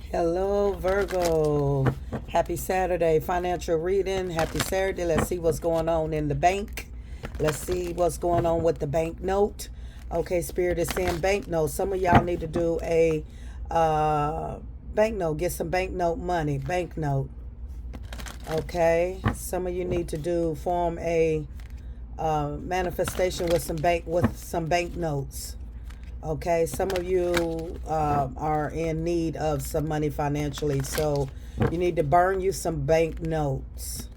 Hello, Virgo. Happy Saturday. Financial reading. Happy Saturday. Let's see what's going on in the bank. Let's see what's going on with the bank note. Okay, Spirit is saying bank note. Some of y'all need to do a bank note. Get some bank note money. Bank note. Okay. Some of you need to form a manifestation with some bank notes. Okay, some of you are in need of some money financially, so you need to burn you some bank notes.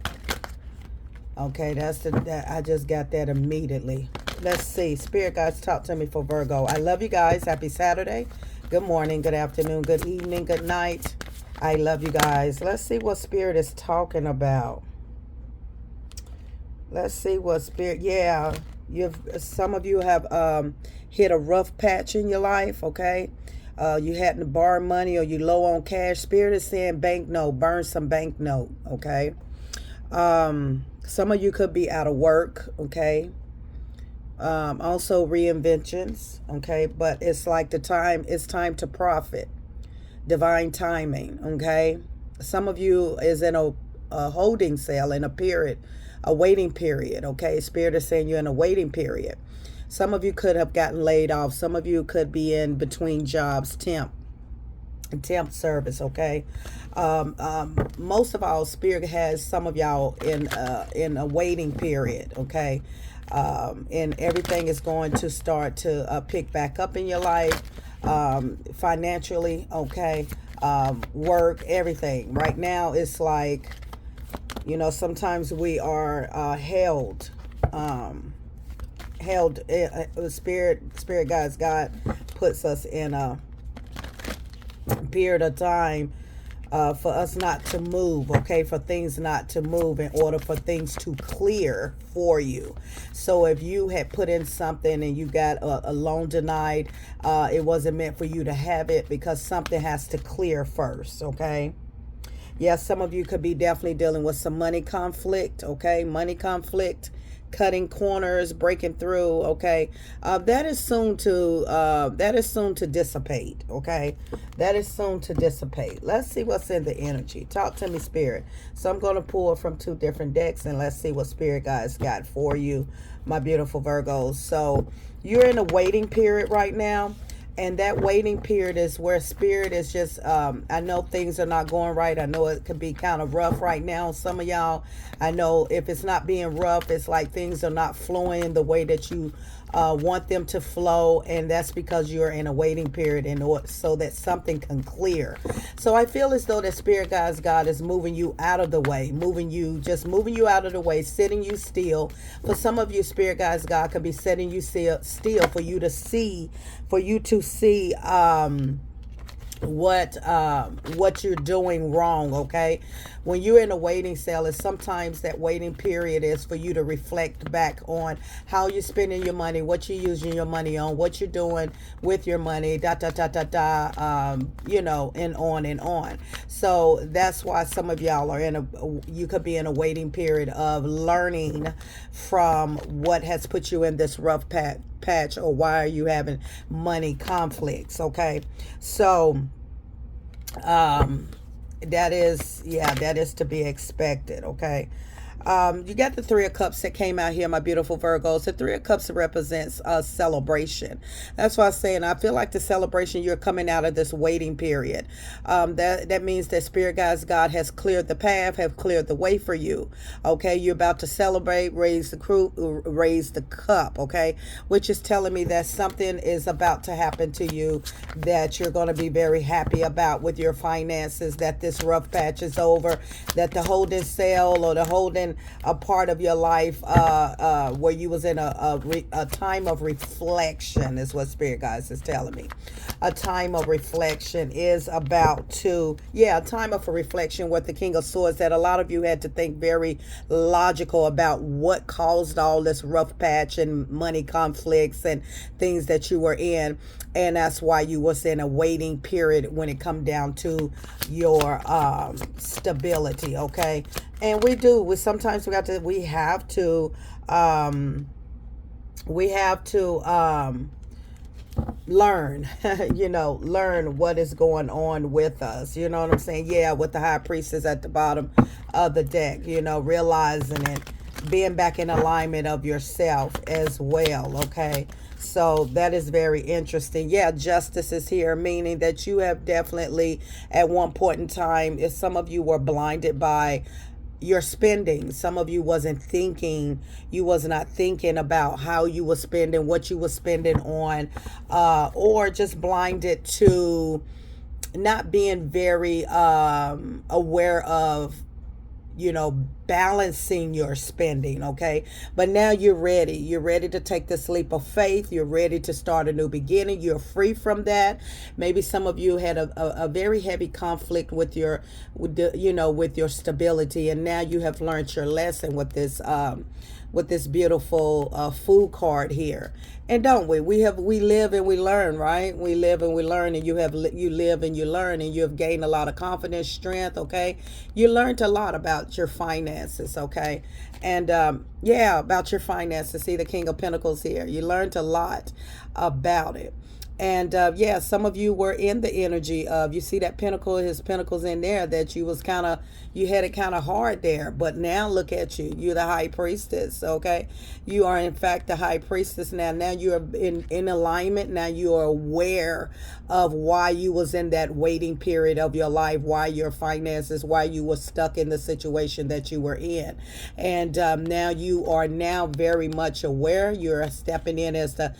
Okay, I just got that immediately. Let's see. Spirit guides, talk to me for Virgo. I love you guys. Happy Saturday. Good morning, good afternoon, good evening, good night. I love you guys. Let's see what Spirit is talking about. Let's see what Spirit. Yeah, some of you have hit a rough patch in your life. Okay, you had to borrow money or you low on cash. Spirit is saying bank note. Burn some bank note. Okay. Some of you could be out of work. Okay. Also reinventions. Okay, but it's like it's time to profit. Divine timing. Okay. Some of you is in a holding cell in a waiting period. Okay, Spirit is saying you're in a waiting period. Some of you could have gotten laid off. Some of you could be in between jobs, temp service. Okay, most of all, Spirit has some of y'all in a waiting period. Okay, and everything is going to start to pick back up in your life, financially. Okay, work, everything. Right now, it's like, sometimes we are held. Spirit guides, God puts us in a period of time for us not to move. Okay, for things not to move in order for things to clear for you. So if you had put in something and you got a loan denied, it wasn't meant for you to have it because something has to clear first. Okay. Yes, some of you could be definitely dealing with some money conflict. Okay, money conflict, cutting corners, breaking through. Okay, that is soon to dissipate. Okay, that is soon to dissipate. Let's see what's in the energy. Talk to me, Spirit. So I'm going to pull from two different decks and let's see what Spirit guys got for you, my beautiful Virgos. So you're in a waiting period right now. And that waiting period is where Spirit is just, I know things are not going right. I know it could be kind of rough right now. Some of y'all, I know if it's not being rough, it's like things are not flowing the way that you want them to flow. And that's because you're in a waiting period so that something can clear. So I feel as though that Spirit guides, God is moving you out of the way, moving you out of the way, setting you still. For some of you, Spirit guides, God could be setting you still for you to see, what you're doing wrong. Okay, when you're in a waiting cell, is sometimes that waiting period is for you to reflect back on how you're spending your money, what you're using your money on, what you're doing with your money, and on and on. So that's why some of y'all are you could be in a waiting period of learning from what has put you in this rough patch, or why are you having money conflicts. Okay, so that is to be expected. Okay, you got the Three of Cups that came out here, my beautiful Virgos. The Three of Cups represents a celebration. That's why I'm saying I feel like the celebration, you're coming out of this waiting period. That means that Spirit guides, God has cleared the path, have cleared the way for you. Okay, you're about to celebrate, raise the cup. Okay, which is telling me that something is about to happen to you that you're going to be very happy about with your finances. That this rough patch is over. That the holding cell or the holding a part of your life where you was in a time of reflection is what Spirit guides is telling me. A time of reflection is a time of reflection with the King of Swords, that a lot of you had to think very logical about what caused all this rough patch and money conflicts and things that you were in. And that's why you was in a waiting period when it come down to your stability. Okay, and sometimes we have to learn, learn what is going on with us. You know what I'm saying? Yeah, with the high priestess at the bottom of the deck, realizing it, being back in alignment of yourself as well. Okay. So that is very interesting. Yeah, justice is here, meaning that you have definitely at one point in time, if some of you were blinded by your spending, some of you wasn't thinking, you was not thinking about how you were spending, what you were spending on, or just blinded to not being very aware of balancing your spending. Okay. But now you're ready to take this leap of faith. You're ready to start a new beginning. You're free from that. Maybe some of you had a very heavy conflict with with your stability, and now you have learned your lesson with this beautiful food card here. And don't we live and we learn, right? We live and we learn, and you live and you learn, and you have gained a lot of confidence, strength. Okay. You learned a lot about your finances. Okay. And yeah, about your finances. See the King of Pentacles here. You learned a lot about it. And yeah, some of you were in the energy of, you see that pentacle, his pentacles in there, that you had it kind of hard there. But now look at you. You're the high priestess, okay? You are, in fact, the high priestess now. Now you are in alignment. Now you are aware of why you was in that waiting period of your life, why your finances, why you were stuck in the situation that you were in. And now you are now very much aware. You're stepping in as the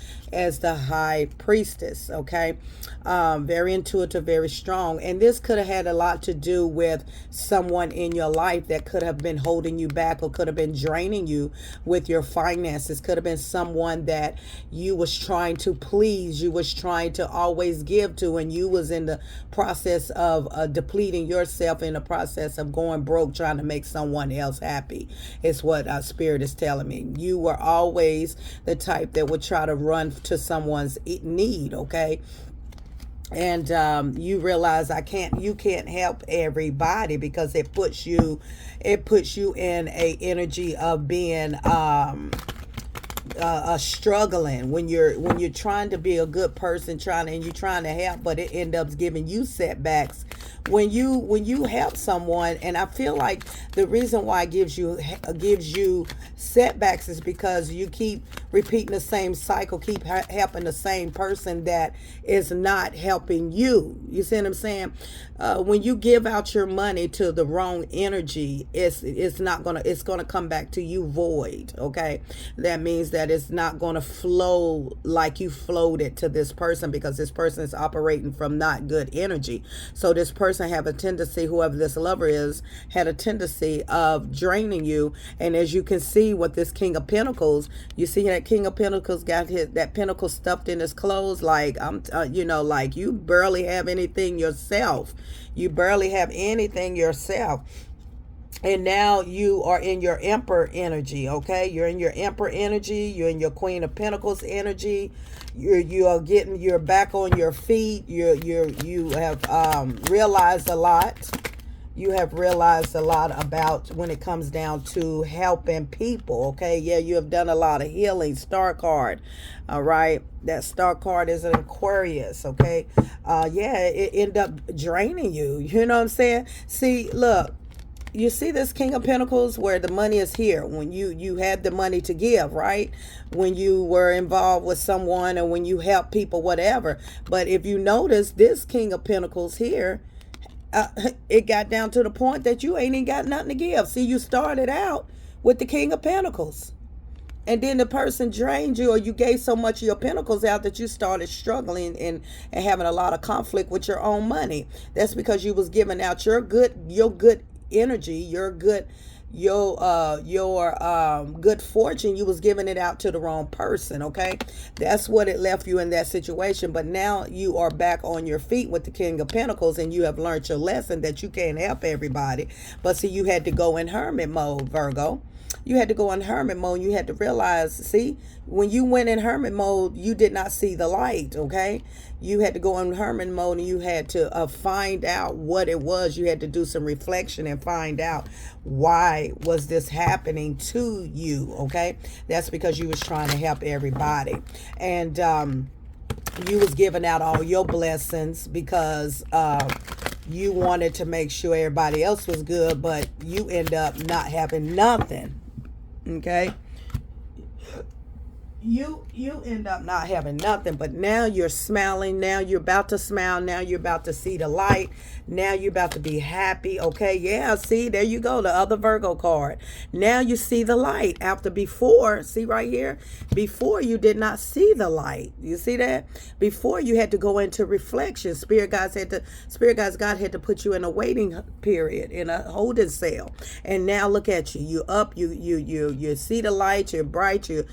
high priestess, okay? Very intuitive, very strong. And this could have had a lot to do with someone in your life that could have been holding you back, or could have been draining you with your finances. Could have been someone that you was trying to please, you was trying to always give to, and you was in the process of depleting yourself, in the process of going broke, trying to make someone else happy. It's what Spirit is telling me. You were always the type that would try to run to someone's need, okay? And you realize you can't help everybody, because it puts you in a energy of being struggling when you're trying to be a good person, you're trying to help, but it ends up giving you setbacks when you help someone. And I feel like the reason why it gives you setbacks is because you keep repeating the same cycle, keep helping the same person that is not helping you. You see what I'm saying? When you give out your money to the wrong energy, it's gonna come back to you void. Okay, that means that it's not gonna flow like you flowed it to this person, because this person is operating from not good energy. So this person have a tendency, whoever this lover is, had a tendency of draining you. And as you can see with this King of Pentacles, you see that King of Pentacles got that pentacle stuffed in his clothes, like like you barely have anything yourself. You barely have anything yourself. And now you are in your Emperor energy, okay? You're in your Emperor energy. You're in your Queen of Pentacles energy. You're back on your feet. You have realized a lot. You have realized a lot about when it comes down to helping people, okay? Yeah, you have done a lot of healing. Star card, all right? That star card is an Aquarius, okay? Yeah, it end up draining you. You know what I'm saying? See, look. You see this King of Pentacles where the money is here. When you had the money to give, right? When you were involved with someone, or when you help people, whatever. But if you notice, this King of Pentacles here, it got down to the point that you ain't even got nothing to give. See, you started out with the King of Pentacles, and then the person drained you, or you gave so much of your pentacles out that you started struggling and having a lot of conflict with your own money. That's because you was giving out your good energy, your good good fortune. You was giving it out to the wrong person, okay? That's what it left you in that situation. But now you are back on your feet with the King of Pentacles, and you have learned your lesson that you can't help everybody. But see, you had to go in hermit mode, Virgo. You had to go in hermit mode. You had to realize, see, when you went in hermit mode, you did not see the light, okay? You had to go in hermit mode, and you had to find out what it was. You had to do some reflection and find out why was this happening to you, okay? That's because you was trying to help everybody. And You was giving out all your blessings because you wanted to make sure everybody else was good, but you end up not having nothing. Okay, you end up not having nothing, but now you're smiling. Now you're about to smile. Now you're about to see the light. Now you're about to be happy. Okay, yeah, see, there you go, the other Virgo card. Now you see the light. After before, see right here, before you did not see the light. You see that? Before you had to go into reflection. God had to put you in a waiting period, in a holding cell. And now look at you. You up, you see the light, you're bright, you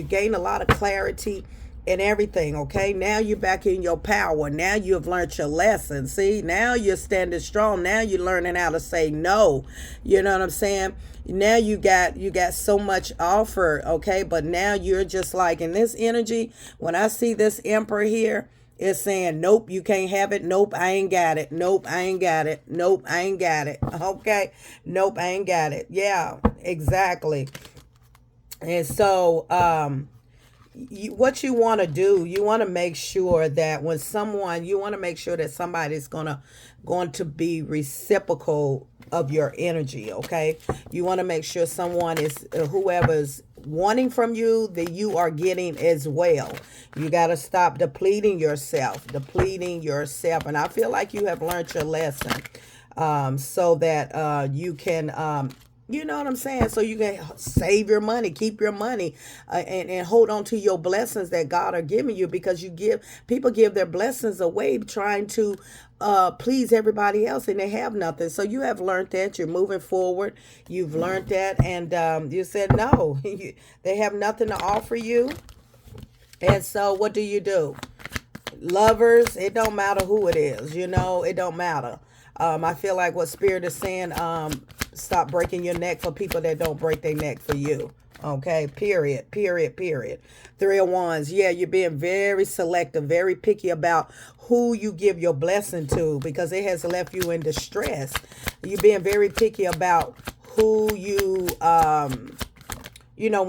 gain a lot of clarity and everything. Okay, now you're back in your power. Now you have learned your lesson. See, now you're standing strong. Now you're learning how to say no. You know what I'm saying? Now you got so much offer. Okay, but now you're just like in this energy. When I see this emperor here, it's saying, nope, you can't have it. Nope, I ain't got it. Nope, I ain't got it. Nope, I ain't got it. Okay, nope, I ain't got it. Yeah, exactly. And so, what you want to do, you want to make sure that when someone, you want to make sure that somebody's going to be reciprocal of your energy. Okay, you want to make sure someone is whoever's wanting from you that you are getting as well. You got to stop depleting yourself, and I feel like you have learned your lesson, so that you can. You know what I'm saying? So you can save your money, keep your money, and hold on to your blessings that God are giving you, because people give their blessings away trying to please everybody else, and they have nothing. So you have learned that. You're moving forward. You've learned that, and you said no. They have nothing to offer you, and so what do? Lovers, it don't matter who it is. It don't matter. I feel like what Spirit is saying, stop breaking your neck for people that don't break their neck for you. Okay, period. 3 of Wands. Yeah, you're being very selective, very picky about who you give your blessing to, because it has left you in distress. You're being very picky about who you, when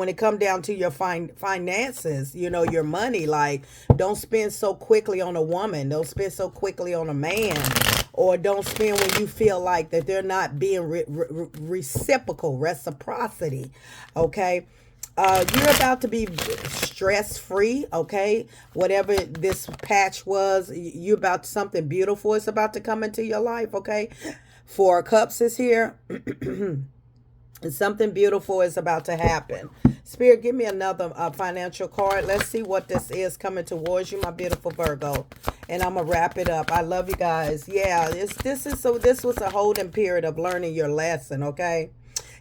it come down to your finances, your money, like, don't spend so quickly on a woman. Don't spend so quickly on a man. Or don't spend when you feel like that they're not being reciprocity. Okay. You're about to be stress-free. Okay. Whatever this patch was, you're about something beautiful. It's about to come into your life. Okay. 4 of Cups is here. And something beautiful is about to happen. Spirit, give me another financial card. Let's see what this is coming towards you, my beautiful Virgo. And I'm going to wrap it up. I love you guys. Yeah, this was a holding period of learning your lesson, okay?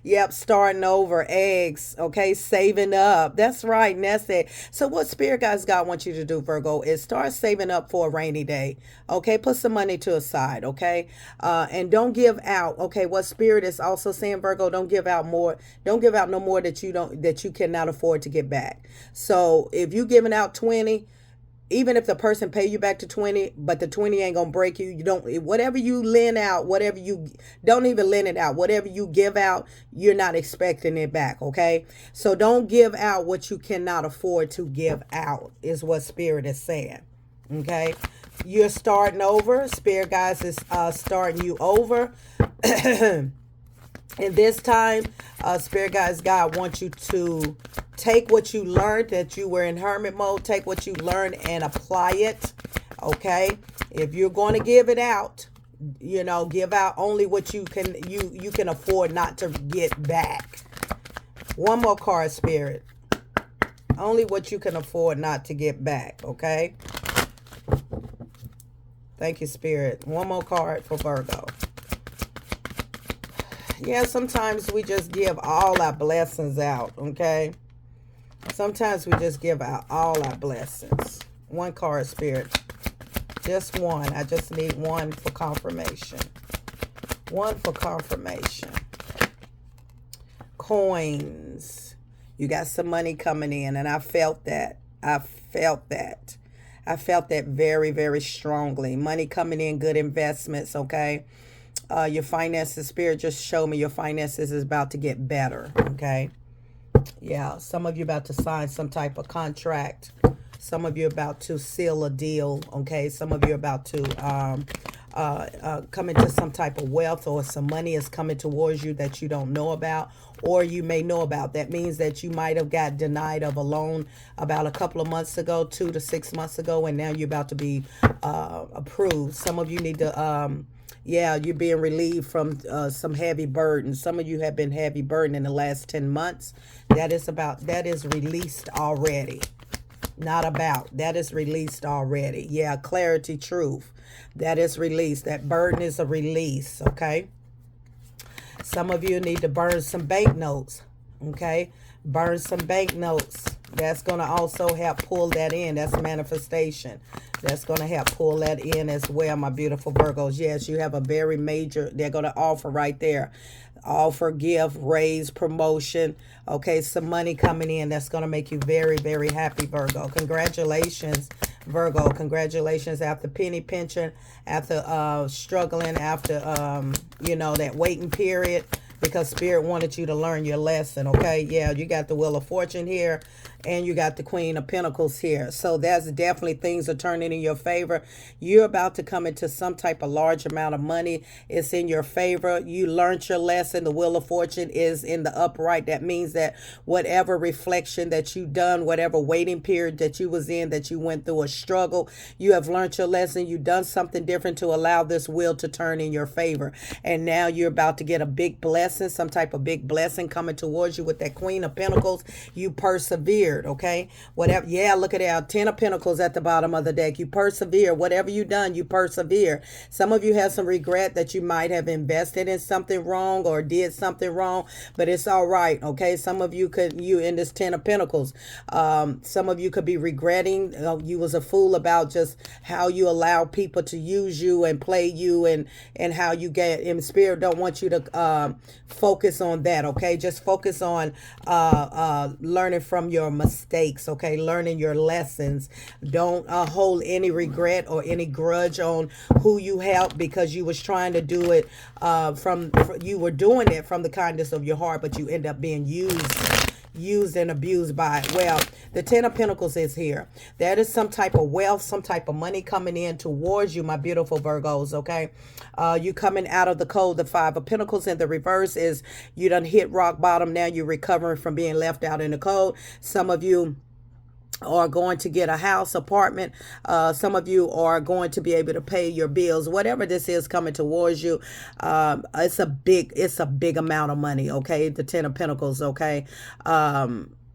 Yep, starting over, eggs, okay, saving up. That's right, and that's it. So what Spirit guys God wants you to do, Virgo, is start saving up for a rainy day, okay? Put some money to a side, okay? And don't give out, okay? What Spirit is also saying, Virgo, don't give out more. Don't give out no more that you cannot afford to get back. So if you giving out 20, even if the person pay you back to 20, but the 20 ain't gonna break you, whatever you lend out, don't even lend it out. Whatever you give out, you're not expecting it back, okay? So don't give out what you cannot afford to give out, is what Spirit is saying, okay? You're starting over. Spirit guys is starting you over. And this time, Spirit guys, God wants you to take what you learned, that you were in hermit mode. Take what you learned and apply it. Okay. If you're going to give it out, give out only what you can afford not to get back. One more card, Spirit. Only what you can afford not to get back. Okay. Thank you, Spirit. One more card for Virgo. Yeah, sometimes we just give all our blessings out, okay? Sometimes we just give out all our blessings. One card, Spirit. Just one. I just need one for confirmation. One for confirmation. Coins. You got some money coming in, and I felt that. I felt that very, very strongly. Money coming in, good investments, okay? Your finances, Spirit just showed me your finances is about to get better, okay? Yeah, some of you about to sign some type of contract Some of you are about to seal a deal, okay? Some of you are about to come into some type of wealth, or some money is coming towards you that you don't know about, or you may know about. That means that you might have got denied of a loan about a couple of months ago, 2 to 6 months ago, and now you're about to be approved. Some of you need to yeah, you're being relieved from some heavy burden. Some of you have been heavy burden in the last 10 months. That is released already. Not about. That is released already. Yeah, clarity, truth. That is released. That burden is a release, okay? Some of you need to burn some banknotes, okay? Burn some banknotes. That's going to also help pull that in. That's manifestation. That's going to help pull that in as well, my beautiful Virgos. Yes, you have a very major, they're going to offer right there. Offer, gift, raise, promotion. Okay, some money coming in. That's going to make you very, very happy, Virgo. Congratulations, Virgo. Congratulations after penny pinching, after struggling, after, you know, that waiting period. Because Spirit wanted you to learn your lesson, okay? Yeah, you got the Wheel of Fortune here, and you got the Queen of Pentacles here. So that's definitely, things are turning in your favor. You're about to come into some type of large amount of money. It's in your favor. You learned your lesson. The Wheel of Fortune is in the upright. That means that whatever reflection that you done, whatever waiting period that you was in, that you went through a struggle, you have learned your lesson. You done something different to allow this wheel to turn in your favor. And now you're about to get a big blessing. Some type of big blessing coming towards you with that Queen of Pentacles. You persevered, okay? Whatever. Yeah, look at that. 10 of Pentacles at the bottom of the deck. You persevere. Whatever you done, you persevere. Some of you have some regret that you might have invested in something wrong or did something wrong, but it's all right, okay? Some of you in this 10 of Pentacles, some of you could be regretting you was a fool about just how you allow people to use you and play you, and how you get in. Spirit don't want you to focus on that, okay? Just focus on learning from your mistakes, okay? Learning your lessons. Don't hold any regret or any grudge on who you helped, because you was trying to do it you were doing it from the kindness of your heart, but you end up being used and abused by it. Well, the 10 of Pentacles is here. That is some type of wealth, some type of money coming in towards you, my beautiful Virgos, okay? You coming out of the cold. The 5 of Pentacles in the reverse is you done hit rock bottom. Now you're recovering from being left out in the cold. Some of you are going to get a house, apartment. Some of you are going to be able to pay your bills. Whatever this is coming towards you, it's a big amount of money, okay? The 10 of Pentacles, okay?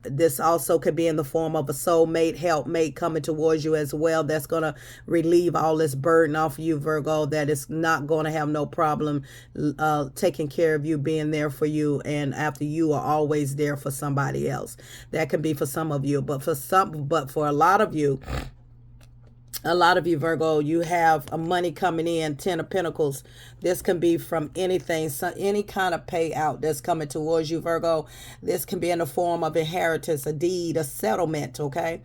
This also could be in the form of a soulmate, helpmate coming towards you as well. That's going to relieve all this burden off of you, Virgo. That is not going to have no problem taking care of you, being there for you, and after you are always there for somebody else. That can be for some of you, but for a lot of you, Virgo, you have a money coming in. 10 of Pentacles. This can be from anything, any kind of payout that's coming towards you, Virgo. This can be in the form of inheritance, a deed, a settlement, okay?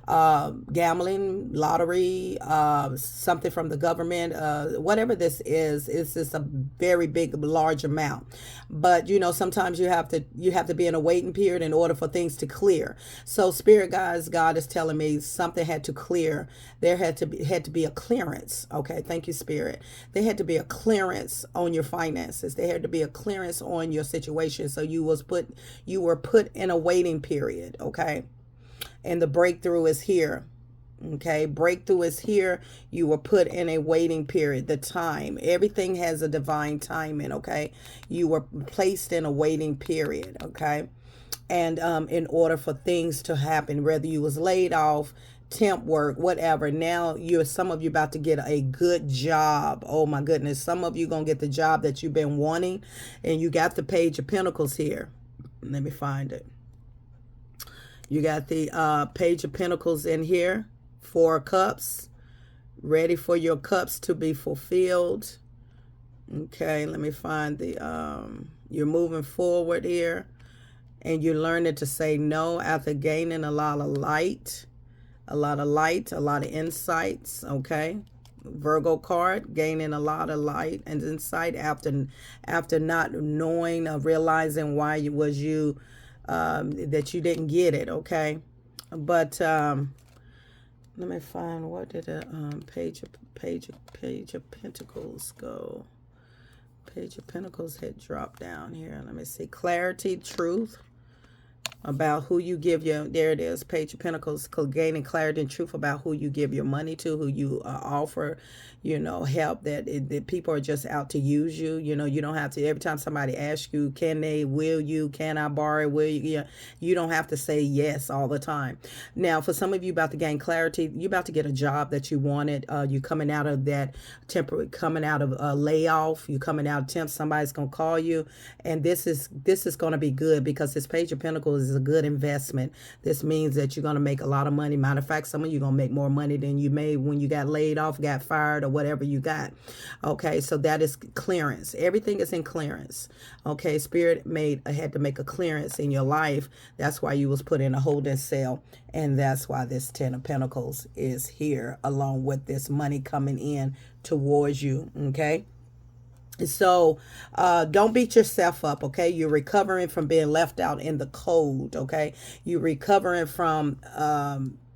Gambling, lottery, something from the government, whatever this is, it's just a very big, large amount. But, you know, sometimes you have to be in a waiting period in order for things to clear. So Spirit guys, God is telling me something had to clear. There had to be a clearance. Okay, thank you, Spirit. There had to be a clearance on your finances. There had to be a clearance on your situation. So you were put in a waiting period. Okay, and the breakthrough is here. Okay, breakthrough is here. You were put in a waiting period. The time, everything has a divine timing. Okay, you were placed in a waiting period. Okay, and in order for things to happen, whether you was laid off, temp work, whatever. Now some of you about to get a good job. Oh my goodness. Some of you gonna get the job that you've been wanting, and you got the Page of Pentacles here. Let me find it. You got the Page of Pentacles in here. 4 of Cups. Ready for your cups to be fulfilled. Okay, let me find the you're moving forward here, and you're learning to say no after gaining a lot of light. A lot of insights, okay? Virgo card, gaining a lot of light and insight after not knowing or realizing why it was you, that you didn't get it, okay? But Let me find, what did the page of Pentacles go? Page of Pentacles had dropped down here. Let me see. Clarity, truth about who you give your, there it is, Page of Pentacles, gaining clarity and truth about who you give your money to, who you offer, you know, help, that people are just out to use you. You know, you don't have to, every time somebody asks you, can they, will you, can I borrow, will you, you don't have to say yes all the time. Now, for some of you about to gain clarity, you're about to get a job that you wanted. You coming out of that temporary, coming out of a layoff, you coming out of temp, somebody's going to call you. And this is going to be good, because this Page of Pentacles is a good investment. This means that you're going to make a lot of money. Matter of fact, some of you are going to make more money than you made when you got laid off, got fired, or whatever you got. Okay, so that is clearance. Everything is in clearance. Okay, Spirit had to make a clearance in your life. That's why you was put in a holding cell, and that's why this Ten of Pentacles is here, along with this money coming in towards you. Okay. So don't beat yourself up, okay? You're recovering from being left out in the cold, okay? You're recovering from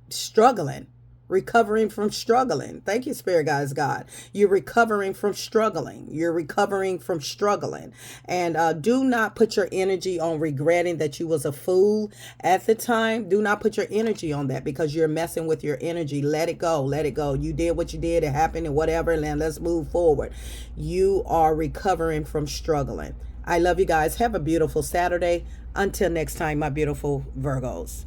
struggling. Recovering from struggling. Thank you, Spirit Guides, God. You're recovering from struggling. You're recovering from struggling. And do not put your energy on regretting that you was a fool at the time. Do not put your energy on that, because you're messing with your energy. Let it go. Let it go. You did what you did. It happened and whatever. And let's move forward. You are recovering from struggling. I love you guys. Have a beautiful Saturday. Until next time, my beautiful Virgos.